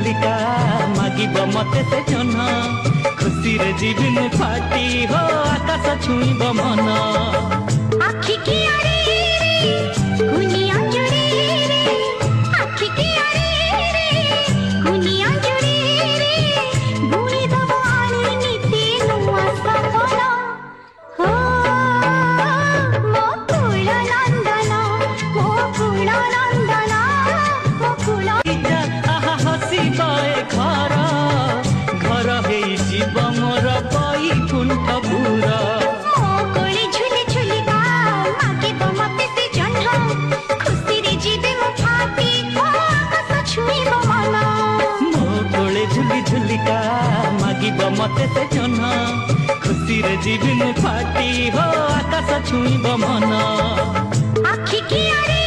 झुलिका मागिब मते से जन खुशी रे जीवन फाटी हो आकाश छुईब मन आखि की आरे गुनिया जुड़े रे आखि की आरे गुनिया जुड़े रे गुणी दबानी नीति नुआ सपन हो मोकुल नंदन मोकुल नंदन मोकुल आहा हसिबाए घर घर हे जीव मोर बैकुंठ पुर मोकुल झुली झुलिका मागिब मते से जह्न खुशी रे जीवे मो फाटी हो आकाश छुईब मन मो कोले झुली झुलिका मागिब मते से जन खुशी रे जीवन फाटी हो आकाश छुईब मन आखि की आरे